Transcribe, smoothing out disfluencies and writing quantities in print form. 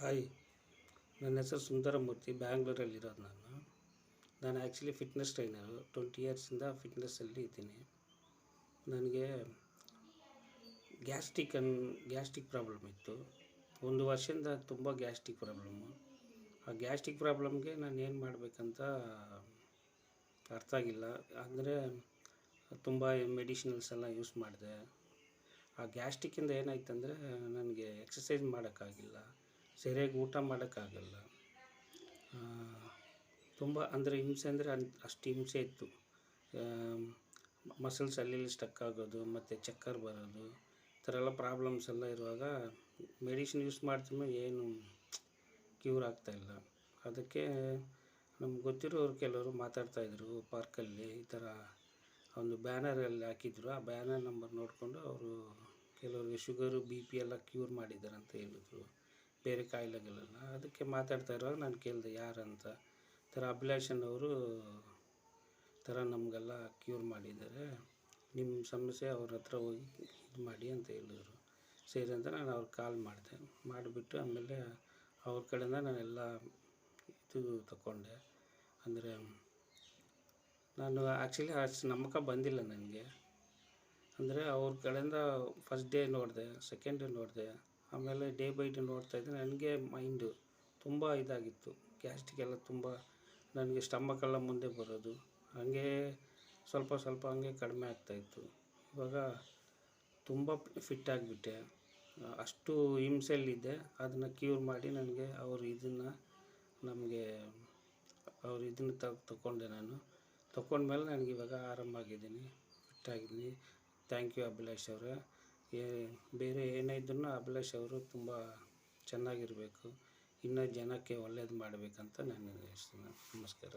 Hi, ನನ್ನ ಹೆಸರು ಸುಂದರಮೂರ್ತಿ. ಬ್ಯಾಂಗ್ಳೂರಲ್ಲಿರೋದು ನಾನು ಆ್ಯಕ್ಚುಲಿ ಫಿಟ್ನೆಸ್ ಟ್ರೈನರು. 20 ಇಯರ್ಸಿಂದ ಫಿಟ್ನೆಸ್ಸಲ್ಲಿ ಇದ್ದೀನಿ. ನನಗೆ ಗ್ಯಾಸ್ಟ್ರಿಕ್ ಪ್ರಾಬ್ಲಮ್ ಇತ್ತು. 1 ವರ್ಷದಿಂದ ತುಂಬ ಗ್ಯಾಸ್ಟ್ರಿಕ್ ಪ್ರಾಬ್ಲಮ್ಮು. ಆ ಗ್ಯಾಸ್ಟ್ರಿಕ್ ಪ್ರಾಬ್ಲಮ್ಗೆ ನಾನು ಏನು ಮಾಡಬೇಕಂತ ಅರ್ಥ ಆಗಿಲ್ಲ. ಅಂದರೆ ತುಂಬ ಮೆಡಿಸಿನಲ್ಸ್ ಎಲ್ಲ ಯೂಸ್ ಮಾಡಿದೆ. ಆ ಗ್ಯಾಸ್ಟ್ರಿಕ್ಕಿಂದ ಏನಾಯ್ತಂದರೆ ನನಗೆ ಎಕ್ಸಸೈಸ್ ಮಾಡೋಕ್ಕಾಗಿಲ್ಲ, ಸರಿಯಾಗಿ ಊಟ ಮಾಡೋಕ್ಕಾಗಲ್ಲ. ತುಂಬ ಅಂದರೆ ಹಿಂಸೆ ಅಂದರೆ ಅಷ್ಟು ಹಿಂಸೆ ಇತ್ತು. ಮಸಲ್ಸ್ ಅಲ್ಲಿ ಸ್ಟಕ್ ಆಗೋದು ಮತ್ತು ಚಕ್ಕರ್ ಬರೋದು, ಈ ಥರ ಎಲ್ಲ ಪ್ರಾಬ್ಲಮ್ಸ್ ಎಲ್ಲ ಇರುವಾಗ ಮೆಡಿಸಿನ್ ಯೂಸ್ ಮಾಡ್ತೀನೋ ಏನು ಕ್ಯೂರ್ ಆಗ್ತಾಯಿಲ್ಲ. ಅದಕ್ಕೆ ನಮ್ಗೆ ಗೊತ್ತಿರೋರು ಕೆಲವರು ಮಾತಾಡ್ತಾಯಿದ್ರು ಪಾರ್ಕಲ್ಲಿ. ಈ ಥರ ಒಂದು ಬ್ಯಾನರಲ್ಲಿ ಹಾಕಿದ್ರು. ಆ ಬ್ಯಾನರ್ ನಂಬರ್ ನೋಡಿಕೊಂಡು ಅವರು ಕೆಲವ್ರಿಗೆ ಶುಗರು BP ಎಲ್ಲ ಕ್ಯೂರ್ ಮಾಡಿದ್ದಾರೆ ಅಂತ ಹೇಳಿದ್ರು, ಬೇರೆ ಕಾಯಿಲೆಗಳೆಲ್ಲ. ಅದಕ್ಕೆ ಮಾತಾಡ್ತಾ ಇರುವಾಗ ನಾನು ಕೇಳಿದೆ ಯಾರಂತ. ಥರ ಅಭಿಲಾಷನ್ ಅವರು ಥರ ನಮಗೆಲ್ಲ ಕ್ಯೂರ್ ಮಾಡಿದ್ದಾರೆ, ನಿಮ್ಮ ಸಮಸ್ಯೆ ಅವ್ರ ಹತ್ರ ಹೋಗಿ ಇದು ಮಾಡಿ ಅಂತ ಹೇಳಿದ್ರು. ಸರಿ ಅಂತ ನಾನು ಅವ್ರಿಗೆ ಕಾಲ್ ಮಾಡಿದೆ. ಮಾಡಿಬಿಟ್ಟು ಆಮೇಲೆ ಅವ್ರ ಕಡೆಯಿಂದ ನಾನೆಲ್ಲ ಇದು ತಗೊಂಡೆ. ಅಂದರೆ ನಾನು ಆ್ಯಕ್ಚುಲಿ ಅಷ್ಟು ನಮ್ಮಕ ಬಂದಿಲ್ಲ ನನಗೆ. ಅಂದರೆ ಅವ್ರ ಕಡೆಯಿಂದ ಫಸ್ಟ್ ಡೇ ನೋಡಿದೆ, ಸೆಕೆಂಡ್ ಡೇ ನೋಡಿದೆ, ಆಮೇಲೆ ಡೇ ಬೈ ಡೇ ನೋಡ್ತಾಯಿದ್ದೆ. ನನಗೆ ಮೈಂಡು ತುಂಬ ಇದಾಗಿತ್ತು. ಗ್ಯಾಸ್ಟ್ರಿಕ್ ಎಲ್ಲ ತುಂಬ ನನಗೆ ಸ್ಟಮಕ್ಕೆಲ್ಲ ಮುಂದೆ ಬರೋದು, ಹಾಗೇ ಸ್ವಲ್ಪ ಸ್ವಲ್ಪ ಹಂಗೆ ಕಡಿಮೆ ಆಗ್ತಾಯಿತ್ತು. ಇವಾಗ ತುಂಬ ಫಿಟ್ ಆಗಿಬಿಟ್ಟೆ. ಅಷ್ಟು ಹಿಂಸೆಯಲ್ಲಿದ್ದೆ, ಅದನ್ನು ಕ್ಯೂರ್ ಮಾಡಿ ನನಗೆ ಅವರು ಇದನ್ನು ತಗೊಂಡೆ. ನಾನು ತಗೊಂಡ್ಮೇಲೆ ನನಗಿವಾಗ ಆರಾಮಾಗಿದ್ದೀನಿ, ಫಿಟ್ಟಾಗಿದ್ದೀನಿ. ಥ್ಯಾಂಕ್ ಯು ಅಭಿಲಾಷ್ ಅವರೇ. ಬೇರೆ ಏನೇ ಇದ್ರೂ ಅಭಿಲಾಷ್ ಅವರು ತುಂಬ ಚೆನ್ನಾಗಿರಬೇಕು, ಇನ್ನೂ ಜನಕ್ಕೆ ಒಳ್ಳೇದು ಮಾಡಬೇಕಂತ ನಾನು ಹೇಳ್ತೀನಿ. ನಮಸ್ಕಾರ.